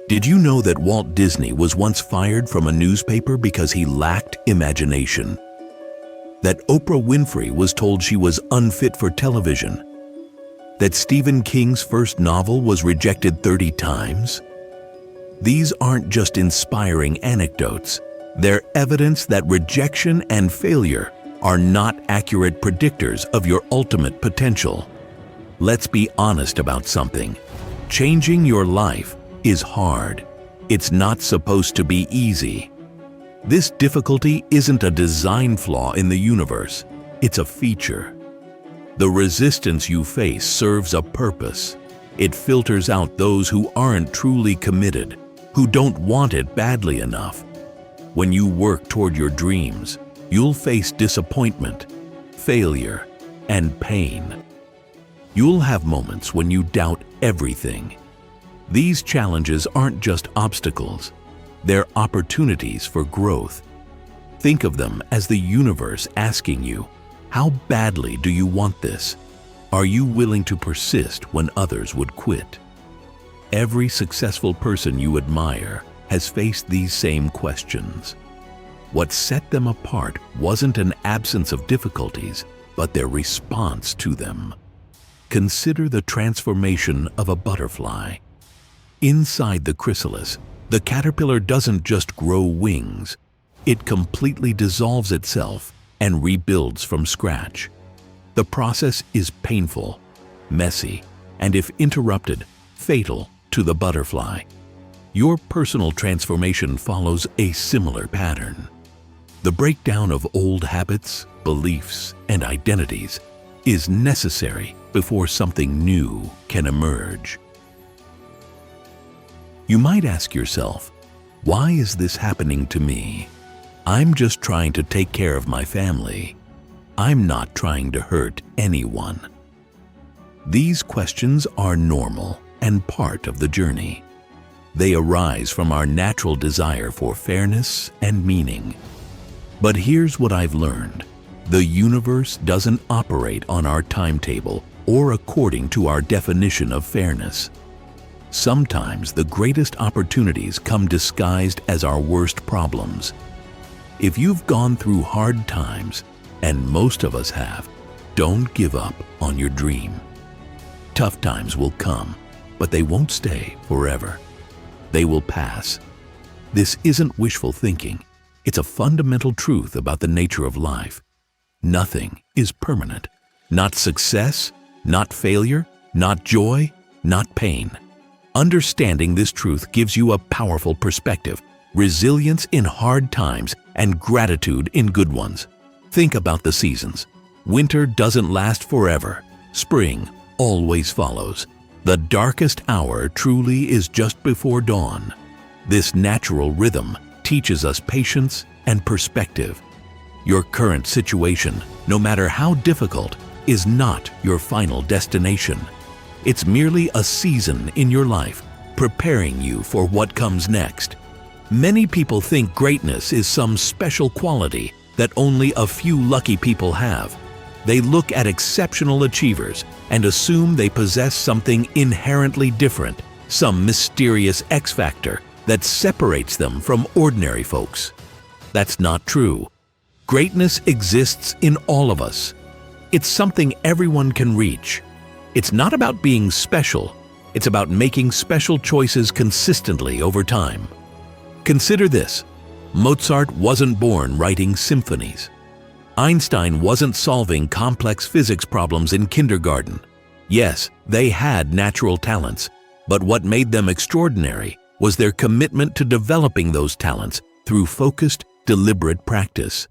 Did you know that Walt Disney was once fired from a newspaper because he lacked imagination? That Oprah Winfrey was told she was unfit for television? That Stephen King's first novel was rejected 30 times? These aren't just inspiring anecdotes. They're evidence that rejection and failure are not accurate predictors of your ultimate potential. Let's be honest about something. Changing your life is hard. It's not supposed to be easy. This difficulty isn't a design flaw in the universe. It's a feature. The resistance you face serves a purpose. It filters out those who aren't truly committed, who don't want it badly enough. When you work toward your dreams, you'll face disappointment, failure, and pain. You'll have moments when you doubt everything. These challenges aren't just obstacles. They're opportunities for growth. Think of them as the universe asking you, how badly do you want this? Are you willing to persist when others would quit? Every successful person you admire has faced these same questions. What set them apart wasn't an absence of difficulties, but their response to them. Consider the transformation of a butterfly. Inside the chrysalis, the caterpillar doesn't just grow wings. It completely dissolves itself and rebuilds from scratch. The process is painful, messy, and if interrupted, fatal to the butterfly. Your personal transformation follows a similar pattern. The breakdown of old habits, beliefs, and identities is necessary before something new can emerge. You might ask yourself, why is this happening to me? I'm just trying to take care of my family. I'm not trying to hurt anyone. These questions are normal and part of the journey. They arise from our natural desire for fairness and meaning. But here's what I've learned. The universe doesn't operate on our timetable or according to our definition of fairness. Sometimes the greatest opportunities come disguised as our worst problems. If you've gone through hard times, and most of us have, don't give up on your dream. Tough times will come, but they won't stay forever. They will pass. This isn't wishful thinking. It's a fundamental truth about the nature of life. Nothing is permanent. Not success, not failure, not joy, not pain. Understanding this truth gives you a powerful perspective, resilience in hard times, and gratitude in good ones. Think about the seasons. Winter doesn't last forever. Spring always follows. The darkest hour truly is just before dawn. This natural rhythm teaches us patience and perspective. Your current situation, no matter how difficult, is not your final destination. It's merely a season in your life, preparing you for what comes next. Many people think greatness is some special quality that only a few lucky people have. They look at exceptional achievers and assume they possess something inherently different, some mysterious X factor that separates them from ordinary folks. That's not true. Greatness exists in all of us. It's something everyone can reach. It's not about being special. It's about making special choices consistently over time. Consider this. Mozart wasn't born writing symphonies. Einstein wasn't solving complex physics problems in kindergarten. Yes, they had natural talents, but what made them extraordinary was their commitment to developing those talents through focused, deliberate practice.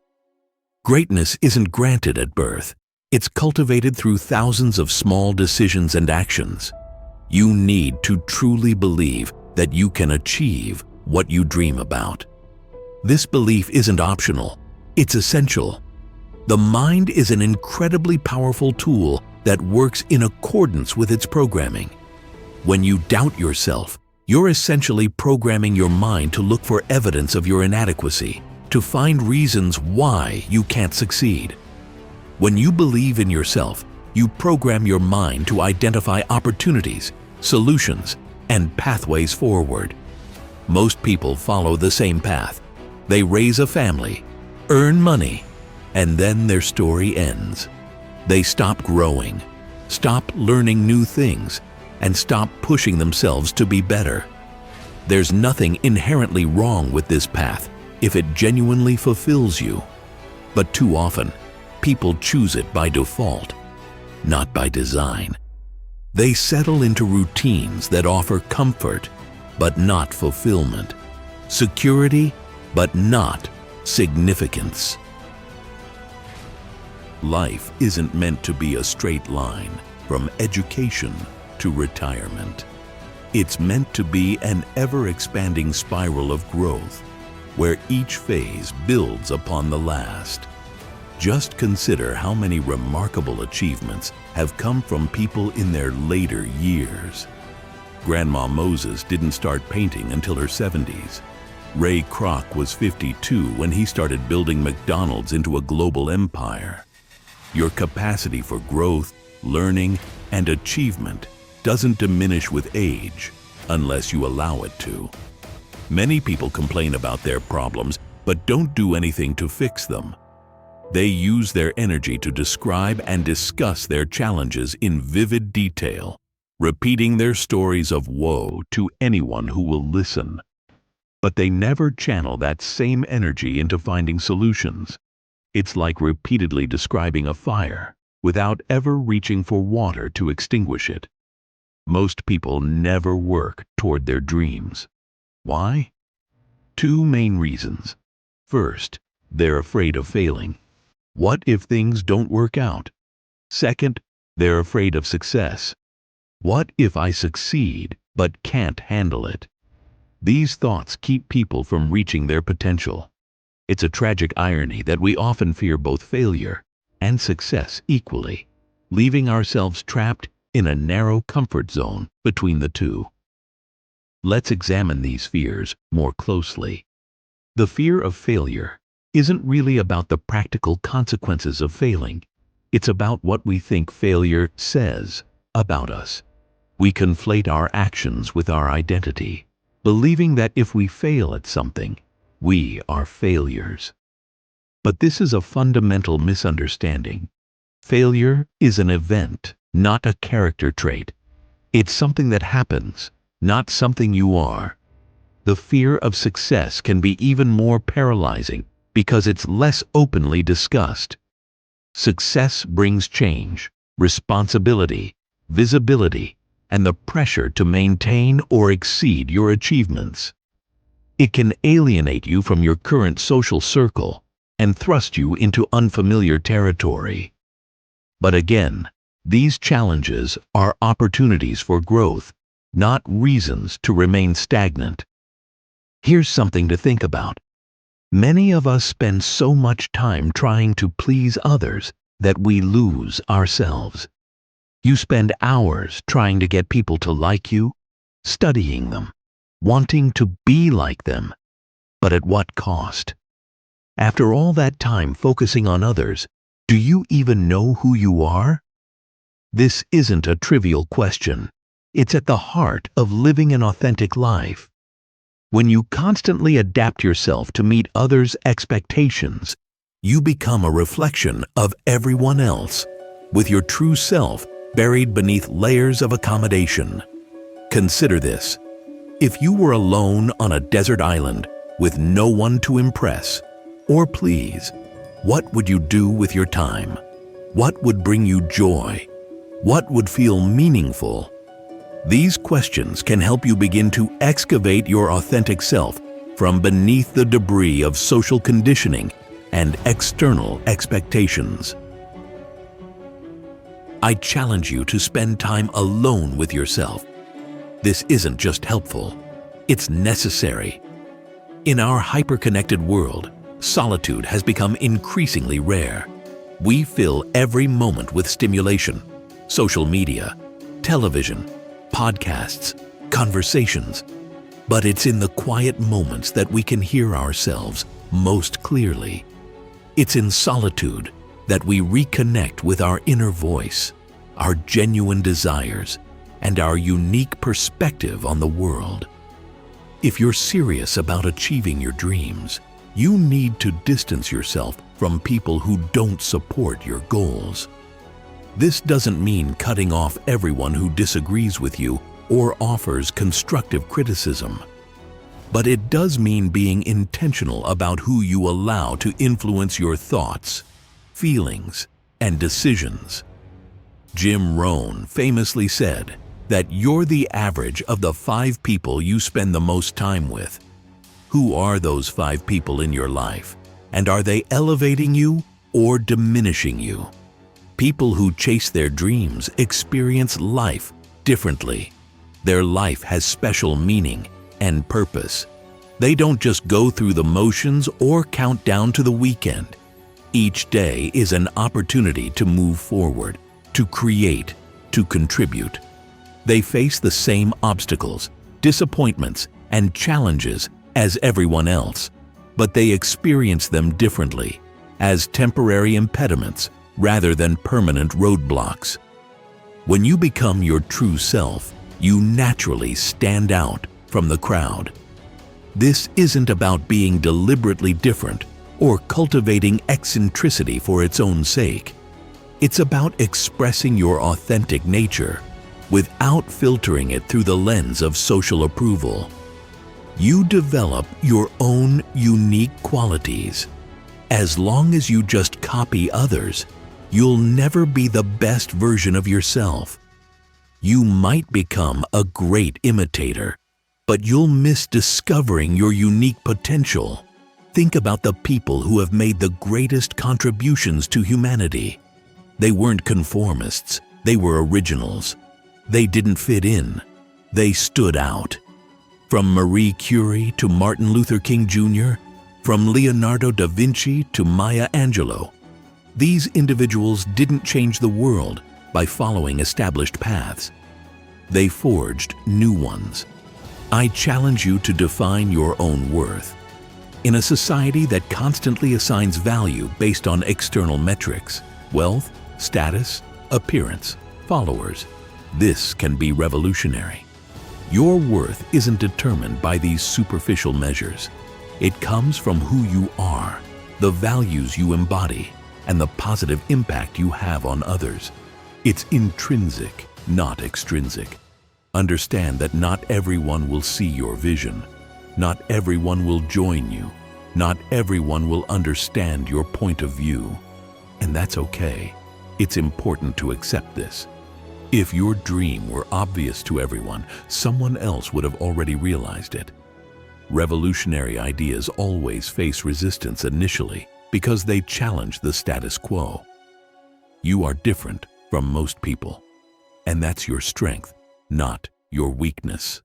Greatness isn't granted at birth. It's cultivated through thousands of small decisions and actions. You need to truly believe that you can achieve what you dream about. This belief isn't optional, it's essential. The mind is an incredibly powerful tool that works in accordance with its programming. When you doubt yourself, you're essentially programming your mind to look for evidence of your inadequacy, to find reasons why you can't succeed. When you believe in yourself, you program your mind to identify opportunities, solutions, and pathways forward. Most people follow the same path. They raise a family, earn money, and then their story ends. They stop growing, stop learning new things, and stop pushing themselves to be better. There's nothing inherently wrong with this path if it genuinely fulfills you. But too often, people choose it by default, not by design. They settle into routines that offer comfort, but not fulfillment, security, but not significance. Life isn't meant to be a straight line from education to retirement. It's meant to be an ever-expanding spiral of growth, where each phase builds upon the last. Just consider how many remarkable achievements have come from people in their later years. Grandma Moses didn't start painting until her 70s. Ray Kroc was 52 when he started building McDonald's into a global empire. Your capacity for growth, learning, and achievement doesn't diminish with age unless you allow it to. Many people complain about their problems but don't do anything to fix them. They use their energy to describe and discuss their challenges in vivid detail, repeating their stories of woe to anyone who will listen. But they never channel that same energy into finding solutions. It's like repeatedly describing a fire without ever reaching for water to extinguish it. Most people never work toward their dreams. Why? Two main reasons. First, they're afraid of failing. What if things don't work out? Second, they're afraid of success. What if I succeed but can't handle it? These thoughts keep people from reaching their potential. It's a tragic irony that we often fear both failure and success equally, leaving ourselves trapped in a narrow comfort zone between the two. Let's examine these fears more closely. The fear of failure isn't really about the practical consequences of failing. It's about what we think failure says about us. We conflate our actions with our identity, believing that if we fail at something, we are failures. But this is a fundamental misunderstanding. Failure is an event, not a character trait. It's something that happens, not something you are. The fear of success can be even more paralyzing because it's less openly discussed. Success brings change, responsibility, visibility, and the pressure to maintain or exceed your achievements. It can alienate you from your current social circle and thrust you into unfamiliar territory. But again, these challenges are opportunities for growth, not reasons to remain stagnant. Here's something to think about. Many of us spend so much time trying to please others that we lose ourselves. You spend hours trying to get people to like you, studying them, wanting to be like them. But at what cost? After all that time focusing on others, do you even know who you are? This isn't a trivial question. It's at the heart of living an authentic life. When you constantly adapt yourself to meet others' expectations, you become a reflection of everyone else, with your true self buried beneath layers of accommodation. Consider this. If you were alone on a desert island with no one to impress or please, what would you do with your time? What would bring you joy? What would feel meaningful? These questions can help you begin to excavate your authentic self from beneath the debris of social conditioning and external expectations. I challenge you to spend time alone with yourself. This isn't just helpful, it's necessary. In our hyper-connected world, solitude has become increasingly rare. We fill every moment with stimulation, social media, television, podcasts, conversations. But it's in the quiet moments that we can hear ourselves most clearly. It's in solitude that we reconnect with our inner voice, our genuine desires, and our unique perspective on the world. If you're serious about achieving your dreams, you need to distance yourself from people who don't support your goals. This doesn't mean cutting off everyone who disagrees with you or offers constructive criticism. But it does mean being intentional about who you allow to influence your thoughts, feelings, and decisions. Jim Rohn famously said that you're the average of the 5 people you spend the most time with. Who are those 5 people in your life? And are they elevating you or diminishing you? People who chase their dreams experience life differently. Their life has special meaning and purpose. They don't just go through the motions or count down to the weekend. Each day is an opportunity to move forward, to create, to contribute. They face the same obstacles, disappointments, and challenges as everyone else, but they experience them differently, as temporary impediments rather than permanent roadblocks. When you become your true self, you naturally stand out from the crowd. This isn't about being deliberately different or cultivating eccentricity for its own sake. It's about expressing your authentic nature without filtering it through the lens of social approval. You develop your own unique qualities. As long as you just copy others, you'll never be the best version of yourself. You might become a great imitator, but you'll miss discovering your unique potential. Think about the people who have made the greatest contributions to humanity. They weren't conformists, they were originals. They didn't fit in, they stood out. From Marie Curie to Martin Luther King Jr., from Leonardo da Vinci to Maya Angelou, these individuals didn't change the world by following established paths. They forged new ones. I challenge you to define your own worth. In a society that constantly assigns value based on external metrics, wealth, status, appearance, followers, this can be revolutionary. Your worth isn't determined by these superficial measures. It comes from who you are, the values you embody, and the positive impact you have on others. It's intrinsic, not extrinsic. Understand that not everyone will see your vision. Not everyone will join you. Not everyone will understand your point of view. And that's okay. It's important to accept this. If your dream were obvious to everyone, someone else would have already realized it. Revolutionary ideas always face resistance initially because they challenge the status quo. You are different from most people, and that's your strength, not your weakness.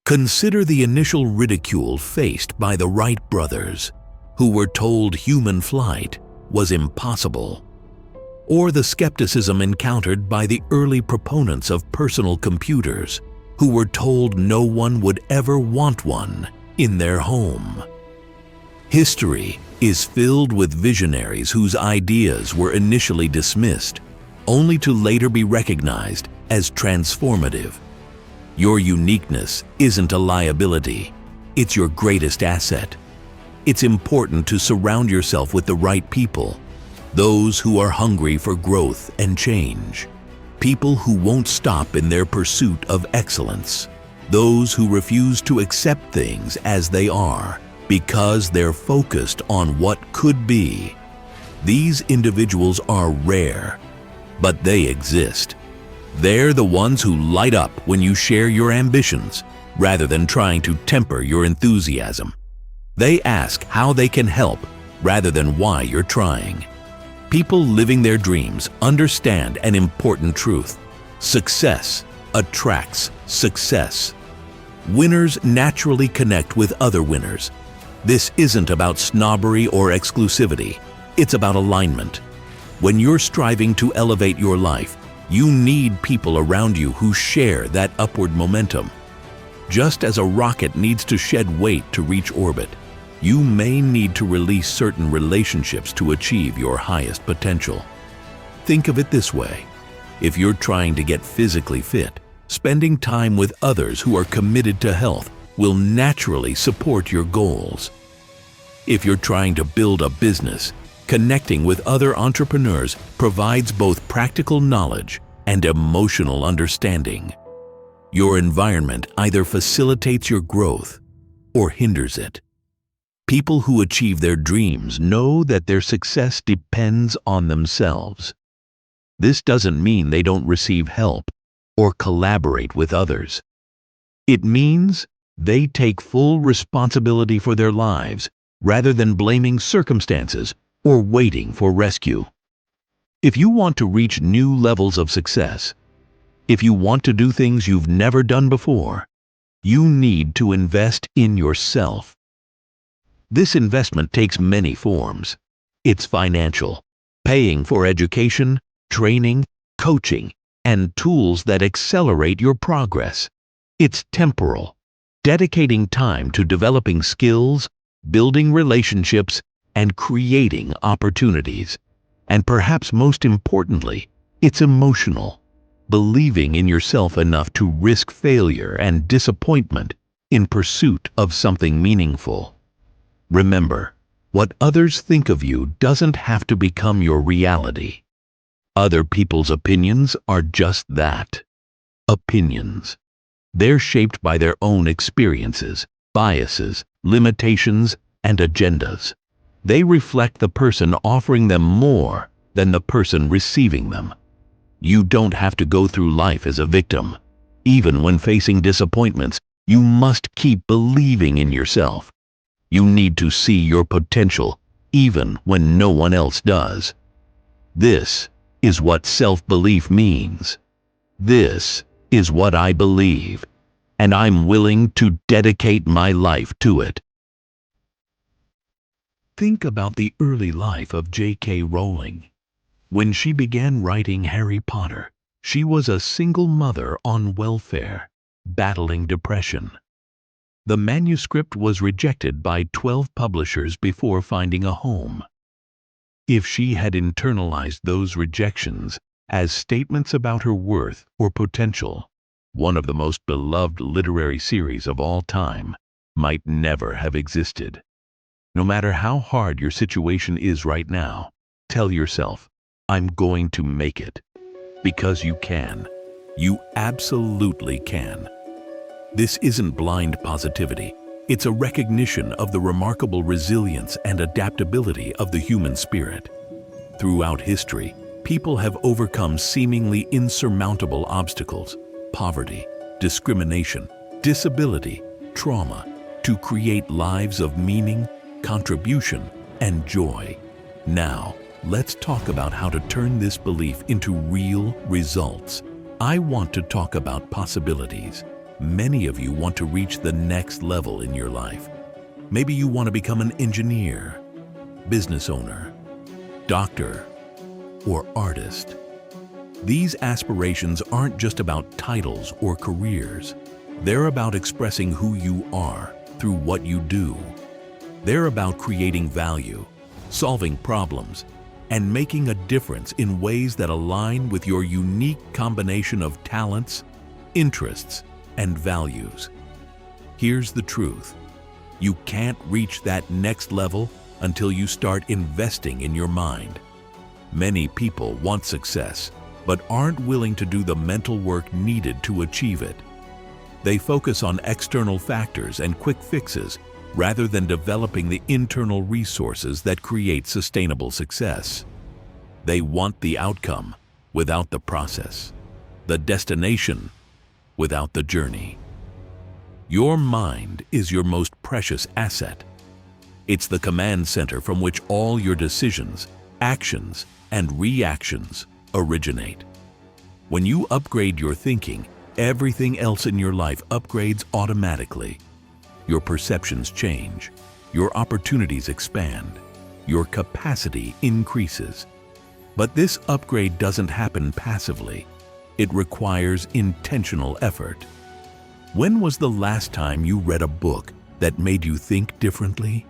Consider the initial ridicule faced by the Wright brothers, who were told human flight was impossible, or the skepticism encountered by the early proponents of personal computers, who were told no one would ever want one in their home. History is filled with visionaries whose ideas were initially dismissed, only to later be recognized as transformative. Your uniqueness isn't a liability, it's your greatest asset. It's important to surround yourself with the right people, those who are hungry for growth and change, people who won't stop in their pursuit of excellence, those who refuse to accept things as they are because they're focused on what could be. These individuals are rare, but they exist. They're the ones who light up when you share your ambitions rather than trying to temper your enthusiasm. They ask how they can help rather than why you're trying. People living their dreams understand an important truth. Success attracts success. Winners naturally connect with other winners. This isn't about snobbery or exclusivity. It's about alignment. When you're striving to elevate your life, you need people around you who share that upward momentum. Just as a rocket needs to shed weight to reach orbit, you may need to release certain relationships to achieve your highest potential. Think of it this way. If you're trying to get physically fit, Spending time with others who are committed to health will naturally support your goals. If you're trying to build a business, connecting with other entrepreneurs provides both practical knowledge and emotional understanding. Your environment either facilitates your growth or hinders it. People who achieve their dreams know that their success depends on themselves. This doesn't mean they don't receive help or collaborate with others. It means they take full responsibility for their lives rather than blaming circumstances or waiting for rescue. If you want to reach new levels of success, if you want to do things you've never done before, you need to invest in yourself. This investment takes many forms. It's financial, paying for education, training, coaching, and tools that accelerate your progress. It's temporal, dedicating time to developing skills, building relationships, and creating opportunities. And perhaps most importantly, it's emotional, believing in yourself enough to risk failure and disappointment in pursuit of something meaningful. Remember, what others think of you doesn't have to become your reality. Other people's opinions are just that, opinions. They're shaped by their own experiences, biases, limitations, and agendas. They reflect the person offering them more than the person receiving them. You don't have to go through life as a victim. Even when facing disappointments, you must keep believing in yourself. You need to see your potential even when no one else does. This is what self-belief means. This is what I believe, and I'm willing to dedicate my life to it. Think about the early life of J.K. Rowling. When she began writing Harry Potter, she was a single mother on welfare, battling depression. The manuscript was rejected by 12 publishers before finding a home. If she had internalized those rejections as statements about her worth or potential, one of the most beloved literary series of all time might never have existed. No matter how hard your situation is right now, tell yourself, I'm going to make it. Because you can. You absolutely can. This isn't blind positivity. It's a recognition of the remarkable resilience and adaptability of the human spirit. Throughout history, people have overcome seemingly insurmountable obstacles, poverty, discrimination, disability, trauma, to create lives of meaning, contribution, and joy. Now, let's talk about how to turn this belief into real results. I want to talk about possibilities. Many of you want to reach the next level in your life. Maybe you want to become an engineer, business owner, doctor, or artist. These aspirations aren't just about titles or careers. They're about expressing who you are through what you do. They're about creating value, solving problems, and making a difference in ways that align with your unique combination of talents, interests, and values. Here's the truth. You can't reach that next level until you start investing in your mind. Many people want success, but aren't willing to do the mental work needed to achieve it. They focus on external factors and quick fixes rather than developing the internal resources that create sustainable success. They want the outcome without the process, the destination without the journey. Your mind is your most precious asset. It's the command center from which all your decisions, actions, and reactions originate. When you upgrade your thinking, everything else in your life upgrades automatically. Your perceptions change, your opportunities expand, your capacity increases. But this upgrade doesn't happen passively. It requires intentional effort. When was the last time you read a book that made you think differently?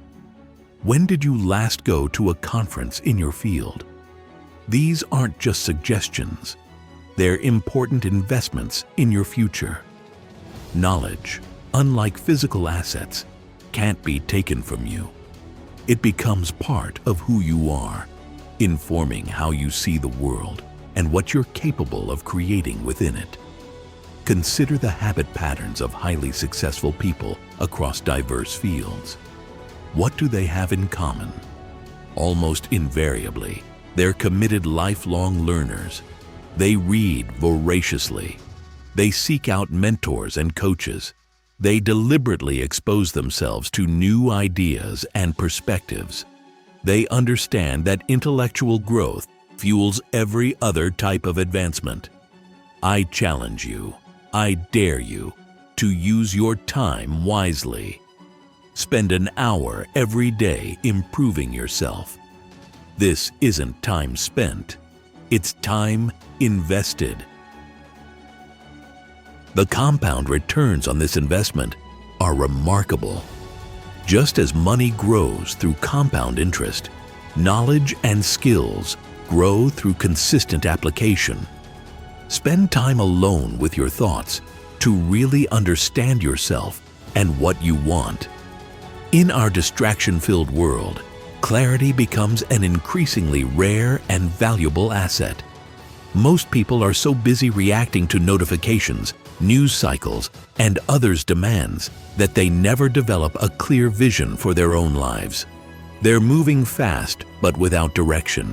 When did you last go to a conference in your field? These aren't just suggestions. They're important investments in your future. Knowledge, unlike physical assets, can't be taken from you. It becomes part of who you are, informing how you see the world and what you're capable of creating within it. Consider the habit patterns of highly successful people across diverse fields. What do they have in common? Almost invariably, they're committed lifelong learners. They read voraciously. They seek out mentors and coaches. They deliberately expose themselves to new ideas and perspectives. They understand that intellectual growth fuels every other type of advancement. I challenge you, I dare you, to use your time wisely. Spend an hour every day improving yourself. This isn't time spent, it's time invested. The compound returns on this investment are remarkable. Just as money grows through compound interest, knowledge and skills grow through consistent application. Spend time alone with your thoughts to really understand yourself and what you want. In our distraction-filled world, clarity becomes an increasingly rare and valuable asset. Most people are so busy reacting to notifications, news cycles, and others' demands that they never develop a clear vision for their own lives. They're moving fast but without direction.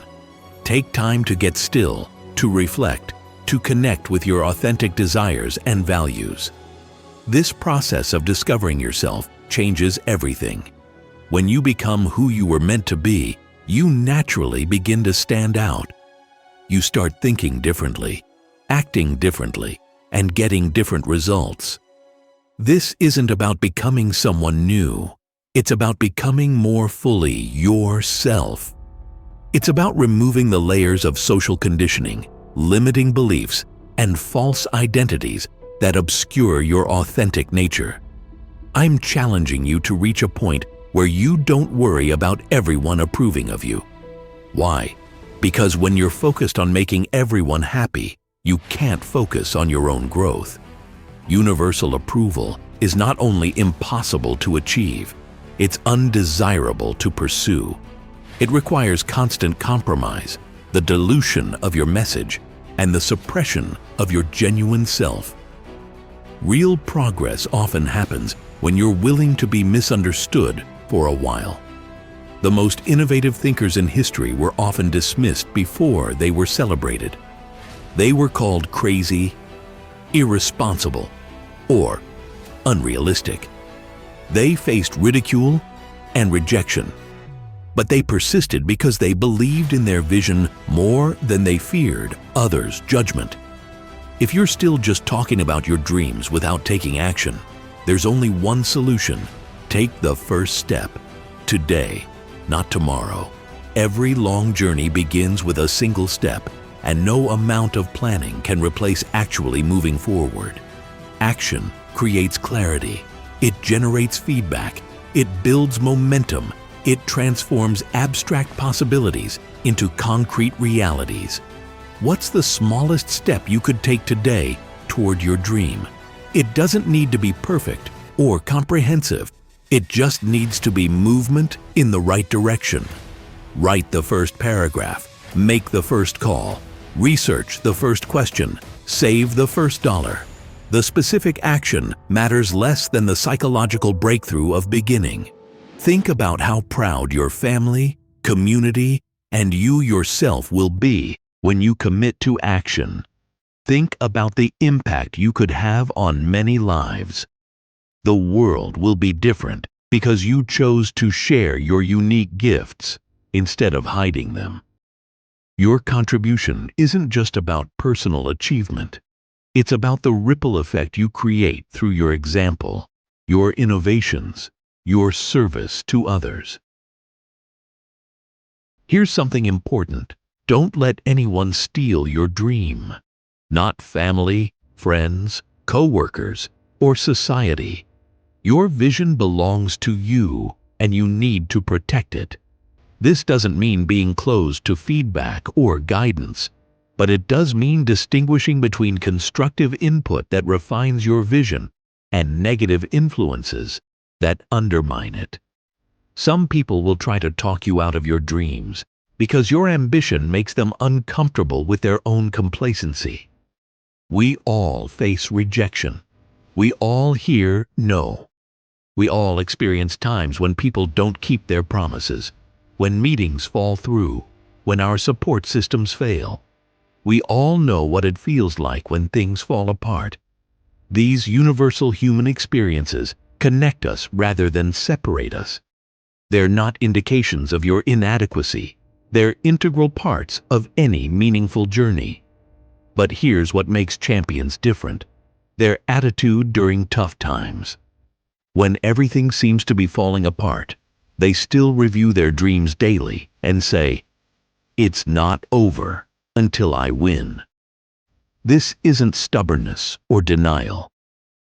Take time to get still, to reflect, to connect with your authentic desires and values. This process of discovering yourself changes everything. When you become who you were meant to be, you naturally begin to stand out. You start thinking differently, acting differently, and getting different results. This isn't about becoming someone new. It's about becoming more fully yourself. It's about removing the layers of social conditioning, limiting beliefs, and false identities that obscure your authentic nature. I'm challenging you to reach a point where you don't worry about everyone approving of you. Why? Because when you're focused on making everyone happy, you can't focus on your own growth. Universal approval is not only impossible to achieve, it's undesirable to pursue. It requires constant compromise, the dilution of your message, and the suppression of your genuine self. Real progress often happens when you're willing to be misunderstood for a while. The most innovative thinkers in history were often dismissed before they were celebrated. They were called crazy, irresponsible, or unrealistic. They faced ridicule and rejection, but they persisted because they believed in their vision more than they feared others' judgment. If you're still just talking about your dreams without taking action, there's only one solution. Take the first step. Today, not tomorrow. Every long journey begins with a single step, and no amount of planning can replace actually moving forward. Action creates clarity. It generates feedback. It builds momentum. It transforms abstract possibilities into concrete realities. What's the smallest step you could take today toward your dream? It doesn't need to be perfect or comprehensive. It just needs to be movement in the right direction. Write the first paragraph, make the first call, research the first question, save the first dollar. The specific action matters less than the psychological breakthrough of beginning. Think about how proud your family, community, and you yourself will be when you commit to action. Think about the impact you could have on many lives. The world will be different because you chose to share your unique gifts instead of hiding them. Your contribution isn't just about personal achievement. It's about the ripple effect you create through your example, your innovations, your service to others. Here's something important. Don't let anyone steal your dream. Not family, friends, co-workers, or society. Your vision belongs to you, and you need to protect it. This doesn't mean being closed to feedback or guidance. but it does mean distinguishing between constructive input that refines your vision and negative influences that undermine it. Some people will try to talk you out of your dreams because your ambition makes them uncomfortable with their own complacency. We all face rejection. We all hear no. We all experience times when people don't keep their promises, when meetings fall through, when our support systems fail. We all know what it feels like when things fall apart. These universal human experiences connect us rather than separate us. They're not indications of your inadequacy. They're integral parts of any meaningful journey. But here's what makes champions different: their attitude during tough times. When everything seems to be falling apart, they still review their dreams daily and say, "It's not over until I win." This isn't stubbornness or denial.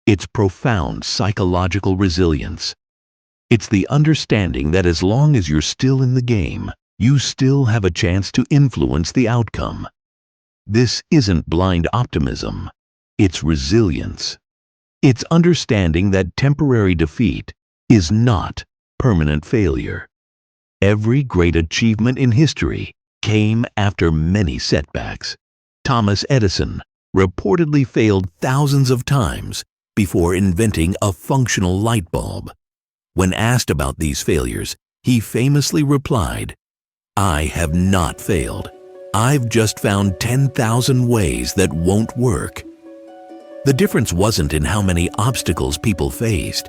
It's profound psychological resilience. It's the understanding that as long as you're still in the game, you still have a chance to influence the outcome. This isn't blind optimism. It's resilience. It's understanding that temporary defeat is not permanent failure. Every great achievement in history came after many setbacks. Thomas Edison reportedly failed thousands of times before inventing a functional light bulb. When asked about these failures, he famously replied, "I have not failed. I've just found 10,000 ways that won't work." The difference wasn't in how many obstacles people faced,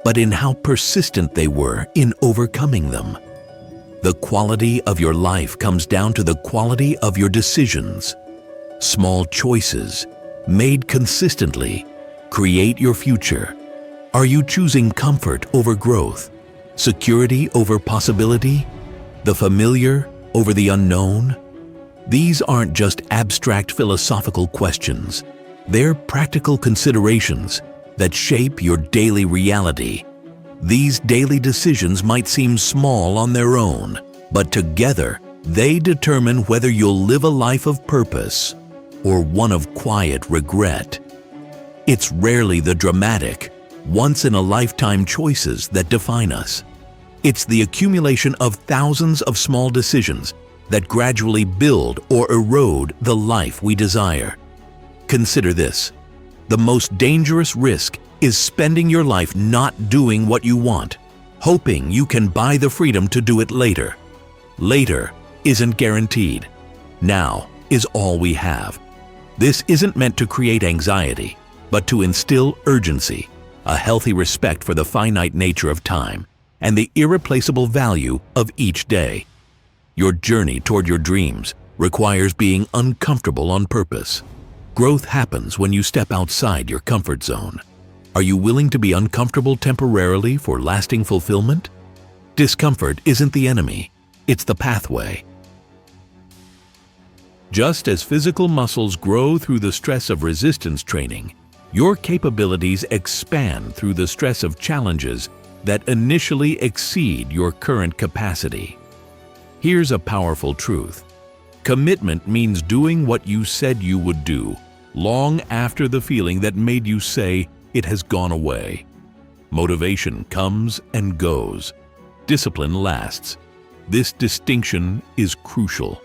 but in how persistent they were in overcoming them. The quality of your life comes down to the quality of your decisions. Small choices, made consistently, create your future. Are you choosing comfort over growth, security over possibility, the familiar over the unknown? These aren't just abstract philosophical questions. They're practical considerations that shape your daily reality. These daily decisions might seem small on their own, but together they determine whether you'll live a life of purpose or one of quiet regret. It's rarely the dramatic, once-in-a-lifetime choices that define us. It's the accumulation of thousands of small decisions that gradually build or erode the life we desire. Consider this: the most dangerous risk is spending your life not doing what you want, hoping you can buy the freedom to do it later. Later isn't guaranteed. Now is all we have. This isn't meant to create anxiety, but to instill urgency, a healthy respect for the finite nature of time, and the irreplaceable value of each day. Your journey toward your dreams requires being uncomfortable on purpose. Growth happens when you step outside your comfort zone. Are you willing to be uncomfortable temporarily for lasting fulfillment? Discomfort isn't the enemy, it's the pathway. Just as physical muscles grow through the stress of resistance training, your capabilities expand through the stress of challenges that initially exceed your current capacity. Here's a powerful truth. Commitment means doing what you said you would do, long after the feeling that made you say it has gone away. Motivation comes and goes. Discipline lasts. This distinction is crucial.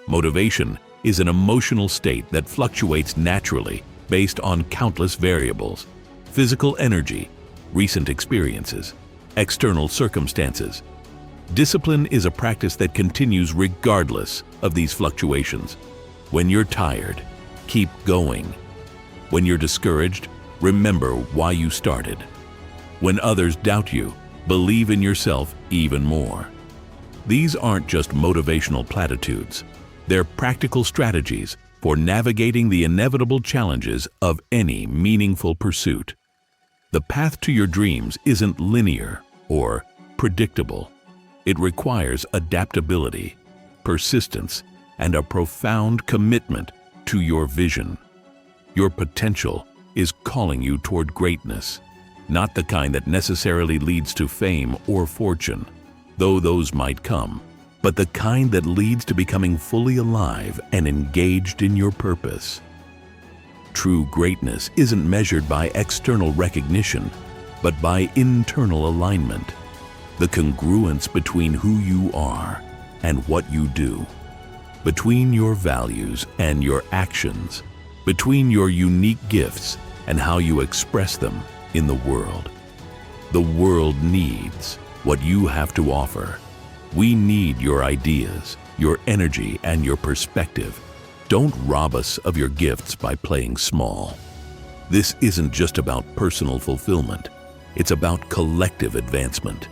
Motivation is an emotional state that fluctuates naturally based on countless variables: physical energy, recent experiences, external circumstances. Discipline is a practice that continues regardless of these fluctuations. When you're tired, keep going. When you're discouraged, remember why you started. When others doubt you, believe in yourself even more. These aren't just motivational platitudes. They're practical strategies for navigating the inevitable challenges of any meaningful pursuit. The path to your dreams isn't linear or predictable. It requires adaptability, persistence, and a profound commitment to your vision. Your potential is calling you toward greatness, not the kind that necessarily leads to fame or fortune, though those might come, but the kind that leads to becoming fully alive and engaged in your purpose. True greatness isn't measured by external recognition, but by internal alignment, the congruence between who you are and what you do, between your values and your actions, between your unique gifts and how you express them in the world. The world needs what you have to offer. We need your ideas, your energy, and your perspective. Don't rob us of your gifts by playing small. This isn't just about personal fulfillment. It's about collective advancement.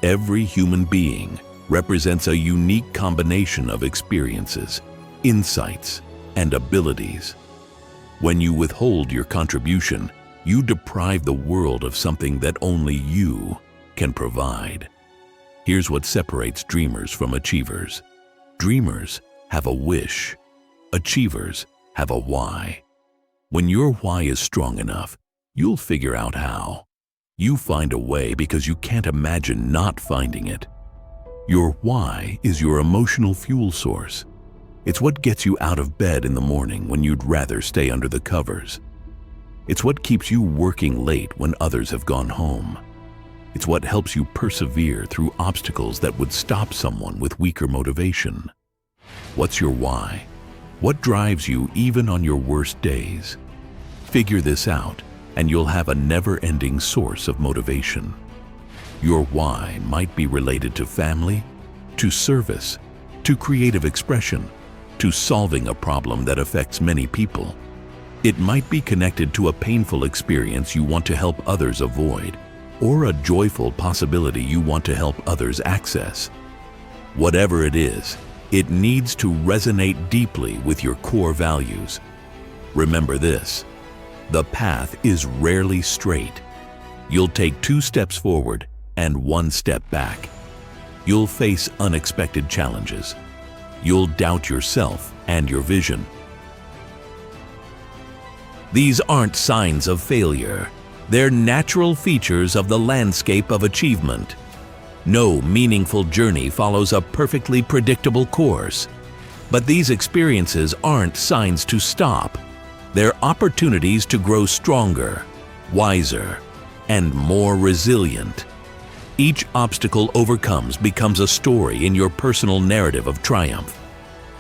Every human being represents a unique combination of experiences, insights, and abilities. When you withhold your contribution, you deprive the world of something that only you can provide. Here's what separates dreamers from achievers. Dreamers have a wish. Achievers have a why. When your why is strong enough, you'll figure out how. You find a way because you can't imagine not finding it. Your why is your emotional fuel source. It's what gets you out of bed in the morning when you'd rather stay under the covers. It's what keeps you working late when others have gone home. It's what helps you persevere through obstacles that would stop someone with weaker motivation. What's your why? What drives you even on your worst days? Figure this out, and you'll have a never-ending source of motivation. Your why might be related to family, to service, to creative expression, to solving a problem that affects many people. It might be connected to a painful experience you want to help others avoid, or a joyful possibility you want to help others access. Whatever it is, it needs to resonate deeply with your core values. Remember this: the path is rarely straight. You'll take 2 steps forward and 1 step back. You'll face unexpected challenges. You'll doubt yourself and your vision. These aren't signs of failure. They're natural features of the landscape of achievement. No meaningful journey follows a perfectly predictable course. But these experiences aren't signs to stop. They're opportunities to grow stronger, wiser, and more resilient. Each obstacle overcomes becomes a story in your personal narrative of triumph.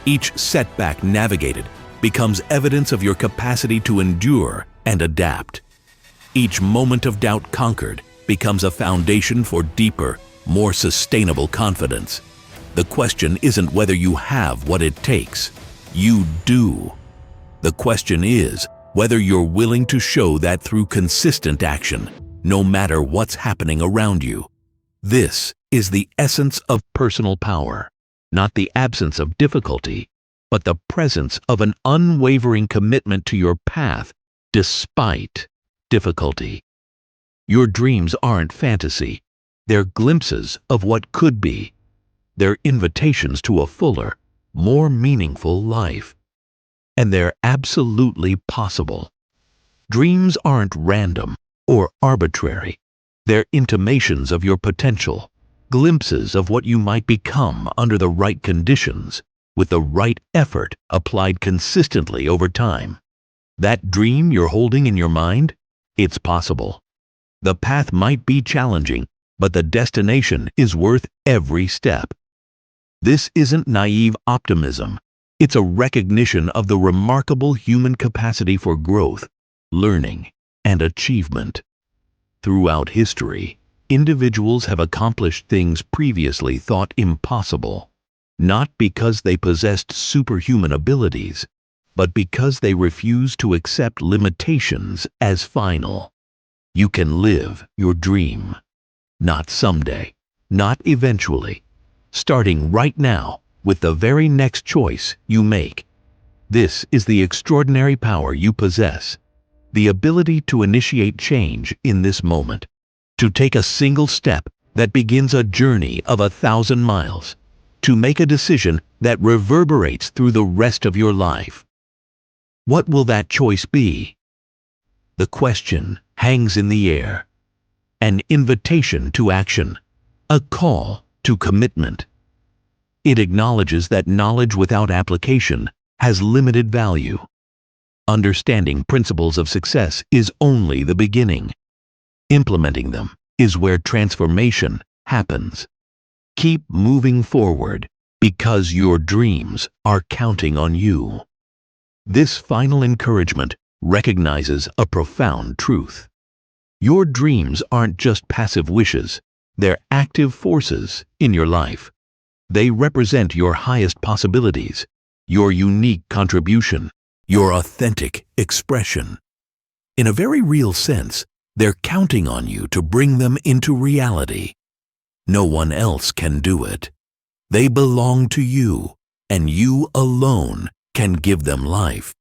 Each setback navigated becomes evidence of your capacity to endure and adapt. Each moment of doubt conquered becomes a foundation for deeper, more sustainable confidence. The question isn't whether you have what it takes. You do. The question is whether you're willing to show that through consistent action, no matter what's happening around you. This is the essence of personal power, not the absence of difficulty, but the presence of an unwavering commitment to your path despite difficulty. Your dreams aren't fantasy. They're glimpses of what could be. They're invitations to a fuller, more meaningful life. And they're absolutely possible. Dreams aren't random or arbitrary. They're intimations of your potential, glimpses of what you might become under the right conditions, with the right effort applied consistently over time. That dream you're holding in your mind, it's possible. The path might be challenging, but the destination is worth every step. This isn't naive optimism. It's a recognition of the remarkable human capacity for growth, learning, and achievement. Throughout history, individuals have accomplished things previously thought impossible, not because they possessed superhuman abilities, but because they refused to accept limitations as final. You can live your dream. Not someday, not eventually, starting right now with the very next choice you make. This is the extraordinary power you possess, the ability to initiate change in this moment, to take a single step that begins a journey of 1,000 miles, to make a decision that reverberates through the rest of your life. What will that choice be? The question hangs in the air. An invitation to action, a call to commitment. It acknowledges that knowledge without application has limited value. Understanding principles of success is only the beginning. Implementing them is where transformation happens. Keep moving forward because your dreams are counting on you. This final encouragement recognizes a profound truth. Your dreams aren't just passive wishes, they're active forces in your life. They represent your highest possibilities, your unique contribution, your authentic expression. In a very real sense, they're counting on you to bring them into reality. No one else can do it. They belong to you, and you alone can give them life.